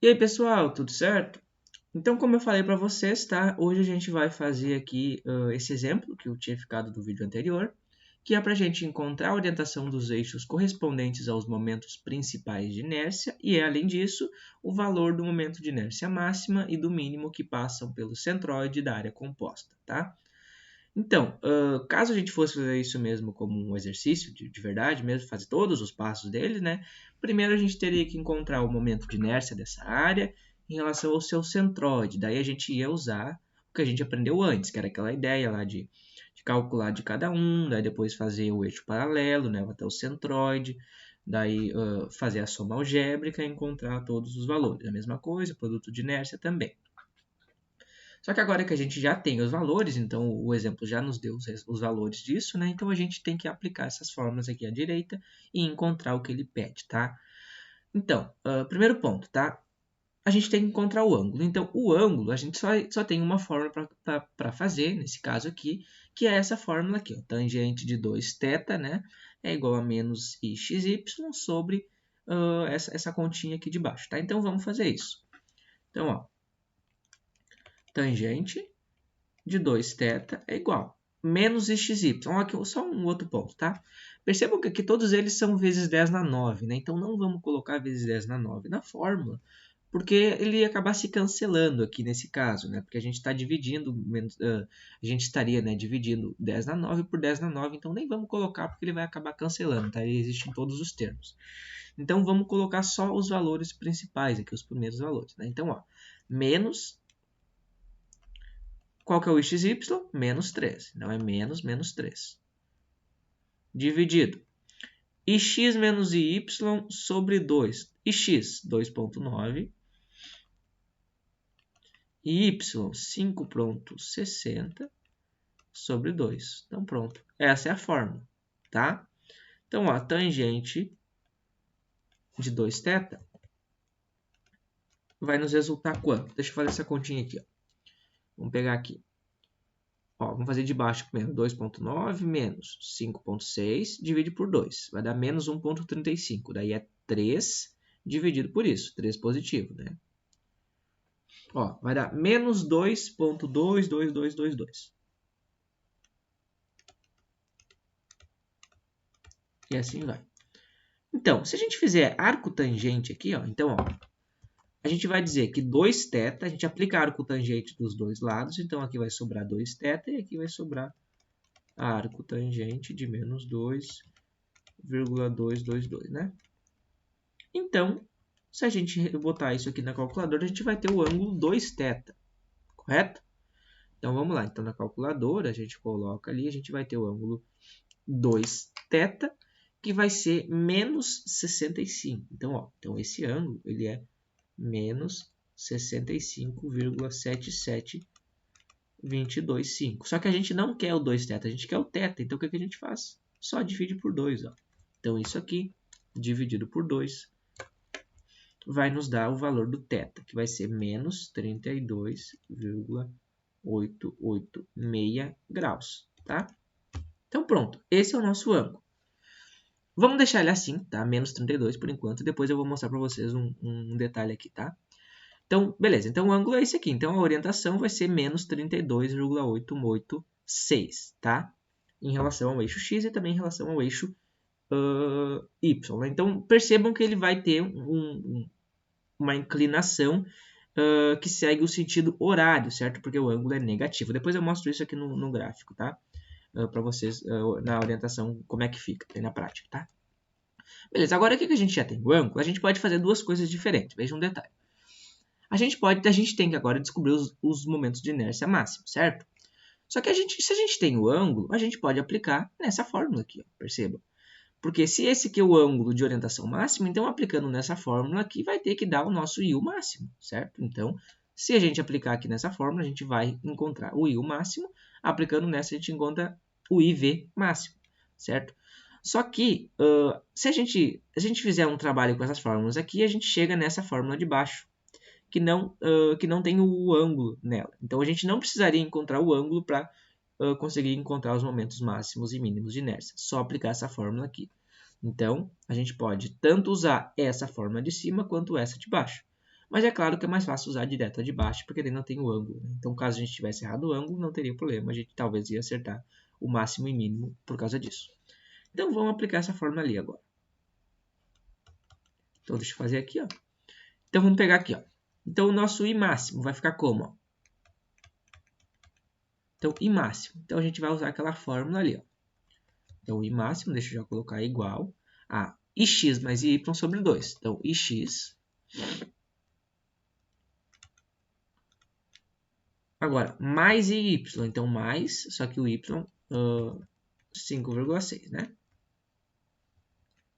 E aí, pessoal, tudo certo? Então, como eu falei para vocês, tá? Hoje a gente vai fazer aqui esse exemplo que eu tinha ficado do vídeo anterior, que é para a gente encontrar a orientação dos eixos correspondentes aos momentos principais de inércia e, além disso, o valor do momento de inércia máxima e do mínimo que passam pelo centroide da área composta, tá? Então, caso a gente fosse fazer isso mesmo como um exercício de verdade, mesmo fazer todos os passos dele, né? Primeiro a gente teria que encontrar o momento de inércia dessa área em relação ao seu centroide. Daí a gente ia usar o que a gente aprendeu antes, que era aquela ideia lá de calcular de cada um, daí depois fazer o eixo paralelo, né, até o centroide, daí fazer a soma algébrica e encontrar todos os valores. A mesma coisa, produto de inércia também. Só que agora que a gente já tem os valores, então o exemplo já nos deu os valores disso, né? Então a gente tem que aplicar essas fórmulas aqui à direita e encontrar o que ele pede, tá? Então, primeiro ponto, tá? A gente tem que encontrar o ângulo. Então, o ângulo, a gente só tem uma fórmula para fazer, nesse caso aqui, que é essa fórmula aqui, ó, tangente de 2θ, né? É igual a menos ixy sobre essa continha aqui de baixo, tá? Então, vamos fazer isso. Então, ó, tangente de 2θ é igual menos xy. Aqui só um outro ponto, tá? Percebam que aqui todos eles são vezes 10 na 9, né? Então não vamos colocar vezes 10 na 9 na fórmula, porque ele ia acabar se cancelando aqui nesse caso, né? Porque a gente está dividindo, a gente estaria, né, dividindo 10 na 9 por 10 na 9, então nem vamos colocar porque ele vai acabar cancelando, tá? Ele existe em todos os termos. Então vamos colocar só os valores principais aqui, os primeiros valores, né? Então, ó, menos. Qual que é o xy? Menos 3. Então, é menos 3. Dividido. Ix menos y sobre 2. Ix, 2,9. E y, 5,60 sobre 2. Então, pronto. Essa é a fórmula, tá? Então, ó, tangente de 2θ vai nos resultar quanto? Deixa eu fazer essa continha aqui, ó. Vamos pegar aqui. Ó, vamos fazer de baixo primeiro. 2,9 menos 5,6 divide por 2. Vai dar menos 1,35. Daí é 3 dividido por isso. 3 positivo, né? Ó, vai dar menos 2,22222. E assim vai. Então, se a gente fizer arco tangente aqui, ó, então, ó, a gente vai dizer que 2θ, a gente aplica arco tangente dos dois lados, então aqui vai sobrar 2θ e aqui vai sobrar arco tangente de menos 2,222, né? Então, se a gente botar isso aqui na calculadora, a gente vai ter o ângulo 2θ, correto? Então, vamos lá. Então, na calculadora, a gente coloca ali, a gente vai ter o ângulo 2θ, que vai ser menos 65. Então, ó, então esse ângulo, ele é menos 65,77225. Só que a gente não quer o 2θ, a gente quer o θ. Então, o que a gente faz? Só divide por 2. Ó. Então, isso aqui, dividido por 2, vai nos dar o valor do θ, que vai ser menos 32,886 graus. Tá? Então, pronto. Esse é o nosso ângulo. Vamos deixar ele assim, tá? Menos 32 por enquanto. Depois eu vou mostrar para vocês um detalhe aqui, tá? Então, beleza. Então, o ângulo é esse aqui. Então, a orientação vai ser menos 32,886, tá? Em relação ao eixo x e também em relação ao eixo y. Né? Então, percebam que ele vai ter uma inclinação que segue o sentido horário, certo? Porque o ângulo é negativo. Depois eu mostro isso aqui no gráfico, tá? Para vocês, na orientação, como é que fica na prática, tá? Beleza, agora que a gente já tem o ângulo, a gente pode fazer duas coisas diferentes. Veja um detalhe. A gente tem que agora descobrir os momentos de inércia máximo, certo? Só que se a gente tem o ângulo, a gente pode aplicar nessa fórmula aqui, ó, perceba. Porque se esse aqui é o ângulo de orientação máxima, então aplicando nessa fórmula aqui vai ter que dar o nosso I máximo, certo? Então, se a gente aplicar aqui nessa fórmula, a gente vai encontrar o I máximo. Aplicando nessa, a gente encontra o IV máximo, certo? Só que, se a gente fizer um trabalho com essas fórmulas aqui, a gente chega nessa fórmula de baixo, que não tem o ângulo nela. Então, a gente não precisaria encontrar o ângulo para conseguir encontrar os momentos máximos e mínimos de inércia. Só aplicar essa fórmula aqui. Então, a gente pode tanto usar essa fórmula de cima quanto essa de baixo. Mas é claro que é mais fácil usar direto a de baixo, porque daí não tem o ângulo, né? Então, caso a gente tivesse errado o ângulo, não teria problema. A gente talvez ia acertar o máximo e mínimo por causa disso. Então, vamos aplicar essa fórmula ali agora. Então, deixa eu fazer aqui, ó. Então, vamos pegar aqui, ó. Então, o nosso I máximo vai ficar como, ó? Então, I máximo. Então, a gente vai usar aquela fórmula ali, ó. Então, I máximo, deixa eu já colocar igual a IX mais IY sobre 2. Então, IX. Agora, mais IY. Então, mais, só que o Y, 5,6, né?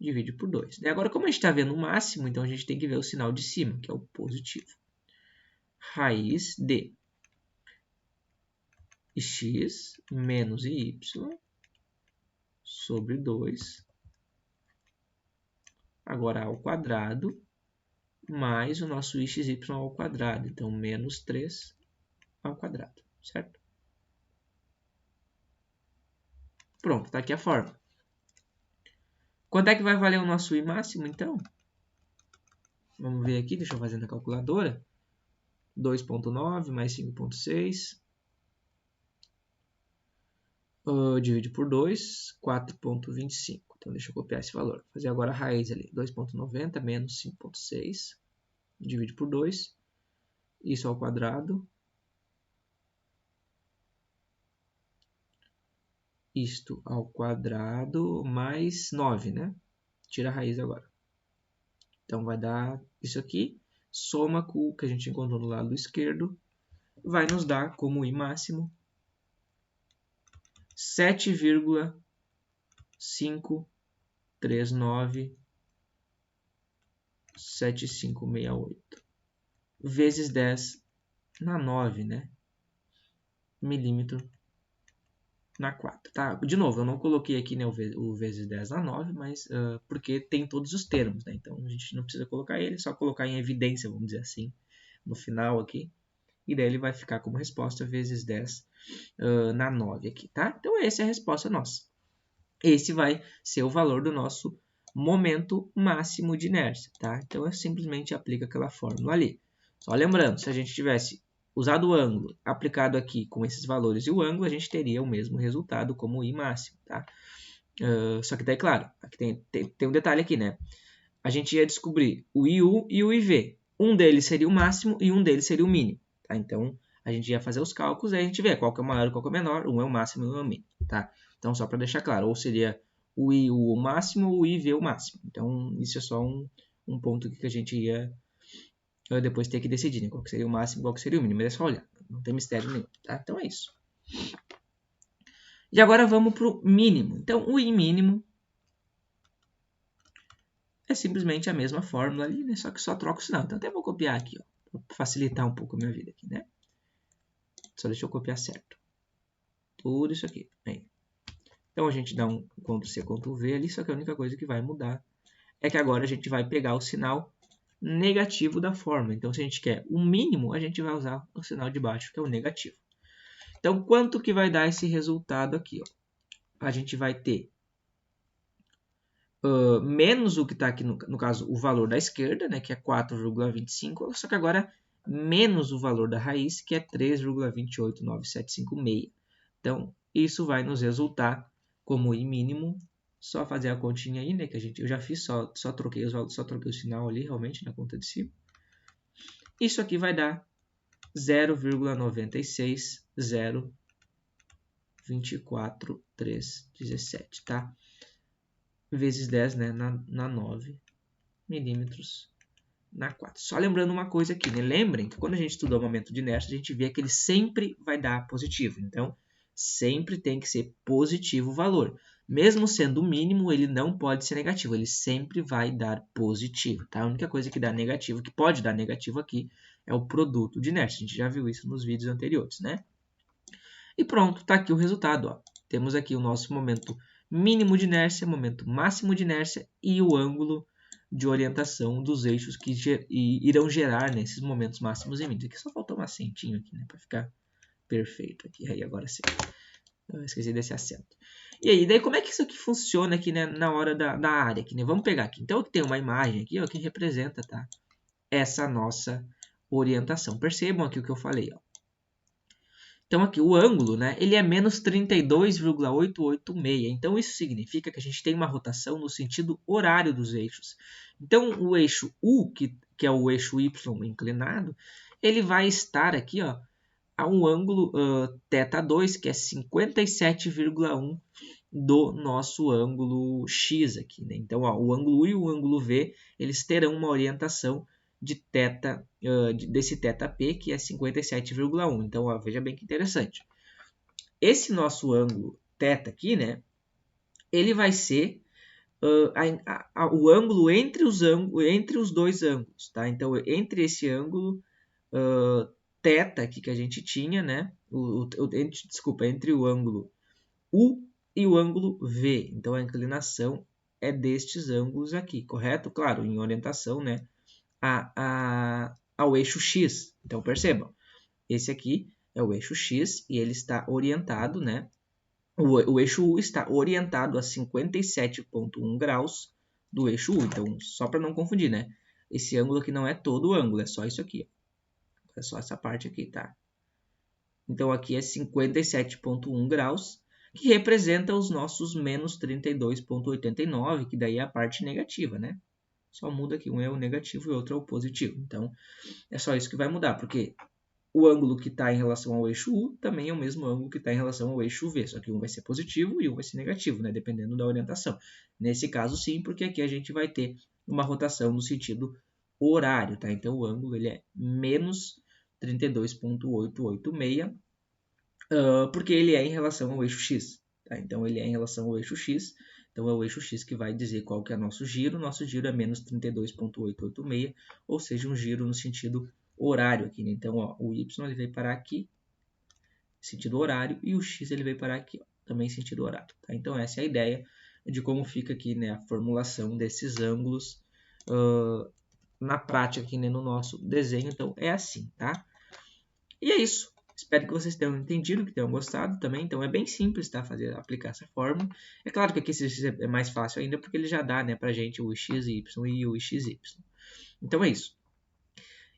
Divide por 2. E agora, como a gente está vendo o máximo, então a gente tem que ver o sinal de cima, que é o positivo. Raiz de x menos y sobre 2, agora ao quadrado, mais o nosso xy ao quadrado. Então, menos 3 ao quadrado, certo? Pronto, está aqui a fórmula. Quanto é que vai valer o nosso I máximo, então? Vamos ver aqui, deixa eu fazer na calculadora. 2,9 mais 5,6. Divide por 2, 4,25. Então, deixa eu copiar esse valor. Vou fazer agora a raiz ali. 2,90 menos 5,6. Divide por 2. Isso ao quadrado. Isto ao quadrado mais 9, né? Tira a raiz agora. Então, vai dar isso aqui. Soma com o que a gente encontrou no lado esquerdo. Vai nos dar como I máximo 7,5397568 vezes 10 na 9, né? Milímetro na 4, tá? De novo, eu não coloquei aqui, né, o vezes 10 na 9, mas porque tem todos os termos, né? Então, a gente não precisa colocar ele, é só colocar em evidência, vamos dizer assim, no final aqui. E daí ele vai ficar como resposta vezes 10 na 9 aqui, tá? Então, essa é a resposta nossa. Esse vai ser o valor do nosso momento máximo de inércia, tá? Então, eu simplesmente aplico aquela fórmula ali. Só lembrando, se a gente tivesse usado o ângulo, aplicado aqui com esses valores e o ângulo, a gente teria o mesmo resultado como o I máximo, tá? Só que daí, claro, aqui tem um detalhe aqui, né? A gente ia descobrir o IU e o IV. Um deles seria o máximo e um deles seria o mínimo, tá? Então, a gente ia fazer os cálculos e a gente vê qual que é o maior e qual que é o menor. Um é o máximo e um é o mínimo, tá? Então, só para deixar claro, ou seria o IU o máximo ou o IV o máximo. Então, isso é só um ponto que a gente ia depois ter que decidir, né? Qual que seria o máximo e qual que seria o mínimo. Mas é só olhar, não tem mistério nenhum, tá? Então, é isso. E agora vamos para o mínimo. Então, o I mínimo é simplesmente a mesma fórmula ali, né? Só que só troca o sinal. Então, até vou copiar aqui, ó, para facilitar um pouco a minha vida aqui, né? Só deixa eu copiar certo. Tudo isso aqui. Bem. Então, a gente dá um Ctrl+C, Ctrl+V ali, só que a única coisa que vai mudar é que agora a gente vai pegar o sinal negativo da fórmula. Então, se a gente quer o mínimo, a gente vai usar o sinal de baixo, que é o negativo. Então, quanto que vai dar esse resultado aqui? Ó? A gente vai ter menos o que está aqui, no caso, o valor da esquerda, né, que é 4,25, só que agora menos o valor da raiz, que é 3,28956. Então, isso vai nos resultar como I mínimo. Só fazer a continha aí, né, que eu já fiz, só troquei o sinal ali, realmente, na conta de cima. Isso aqui vai dar 0,96024,317, tá? Vezes 10, né, na 9 milímetros na 4. Só lembrando uma coisa aqui, né? Lembrem que quando a gente estudou o momento de inércia, a gente vê que ele sempre vai dar positivo. Então, sempre tem que ser positivo o valor. Mesmo sendo o mínimo, ele não pode ser negativo. Ele sempre vai dar positivo, tá? A única coisa que dá negativo, que pode dar negativo aqui, é o produto de inércia. A gente já viu isso nos vídeos anteriores, né? E pronto, tá aqui o resultado, ó. Temos aqui o nosso momento mínimo de inércia, momento máximo de inércia e o ângulo de orientação dos eixos que irão gerar nesses momentos máximos e mínimos. Aqui só faltou um acentinho aqui, né, para ficar perfeito aqui. Aí agora sim. Eu esqueci desse acento. E aí, daí como é que isso aqui funciona aqui, né, na hora da área aqui, né? Vamos pegar aqui. Então, tem uma imagem aqui, ó, que representa, tá? essa nossa orientação. Percebam aqui o que eu falei, ó. Então aqui o ângulo, né, ele é menos 32,886. Então isso significa que a gente tem uma rotação no sentido horário dos eixos. Então o eixo U, que é o eixo Y inclinado, ele vai estar aqui, ó, a um ângulo θ2, que é 57,1 do nosso ângulo X aqui, né? Então, ó, o ângulo U e o ângulo V, eles terão uma orientação de θ, desse θP, que é 57,1. Então, ó, veja bem que interessante. Esse nosso ângulo θ aqui, né? Ele vai ser o ângulo entre os dois ângulos, tá? Então, entre esse ângulo θ aqui que a gente tinha, né? Desculpa, entre o ângulo U e o ângulo V. Então, a inclinação é destes ângulos aqui, correto? Claro, em orientação, né, ao eixo X. Então, percebam, esse aqui é o eixo X e ele está orientado, né? O eixo U está orientado a 57,1 graus do eixo U. Então, só para não confundir, né? Esse ângulo aqui não é todo o ângulo, é só isso aqui. É só essa parte aqui, tá? Então, aqui é 57,1 graus, que representa os nossos menos 32,89, que daí é a parte negativa, né? Só muda que um é o negativo e o outro é o positivo. Então, é só isso que vai mudar, porque o ângulo que está em relação ao eixo U também é o mesmo ângulo que está em relação ao eixo V, só que um vai ser positivo e um vai ser negativo, né? Dependendo da orientação. Nesse caso, sim, porque aqui a gente vai ter uma rotação no sentido horário, tá? Então, o ângulo ele é menos 32,886, porque ele é em relação ao eixo X. Tá? Então, ele é em relação ao eixo X. Então, é o eixo X que vai dizer qual que é nosso giro. Nosso giro é menos 32,886, ou seja, um giro no sentido horário aqui. Né? Então, ó, o Y ele veio parar aqui, sentido horário, e o X ele veio parar aqui, ó, também sentido horário. Tá? Então, essa é a ideia de como fica aqui, né, a formulação desses ângulos na prática aqui, né, no nosso desenho. Então, é assim, tá? E é isso. Espero que vocês tenham entendido, que tenham gostado também. Então, é bem simples, tá? Aplicar essa fórmula. É claro que aqui esse exercício é mais fácil ainda, porque ele já dá, né, pra gente o xy e o xy. Então, é isso.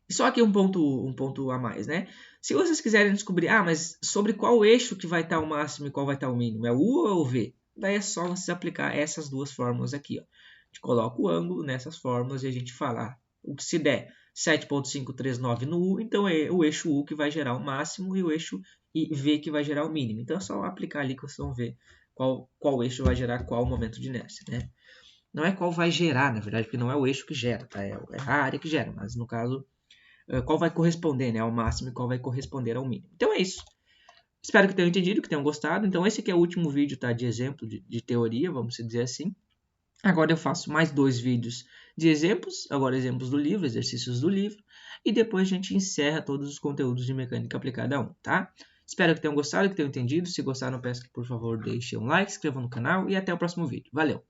E só aqui um ponto a mais, né? Se vocês quiserem descobrir, mas sobre qual eixo que vai estar o máximo e qual vai estar o mínimo? É o U ou o V? Daí é só vocês aplicar essas duas fórmulas aqui, ó. A gente coloca o ângulo nessas fórmulas e a gente fala, o que se der 7,539 no U, então é o eixo U que vai gerar o máximo e o eixo V que vai gerar o mínimo. Então é só aplicar ali que vocês vão ver qual eixo vai gerar qual momento de inércia, né? Não é qual vai gerar, na verdade, porque não é o eixo que gera, tá? É a área que gera, mas no caso, qual vai corresponder, né, ao máximo e qual vai corresponder ao mínimo. Então é isso. Espero que tenham entendido, que tenham gostado. Então esse aqui é o último vídeo, tá, de exemplo, de teoria, vamos dizer assim. Agora eu faço mais 2 vídeos de exemplos, agora exemplos do livro, exercícios do livro, e depois a gente encerra todos os conteúdos de mecânica aplicada 1, tá? Espero que tenham gostado, que tenham entendido. Se gostaram, peço que por favor deixem um like, se inscrevam no canal e até o próximo vídeo. Valeu!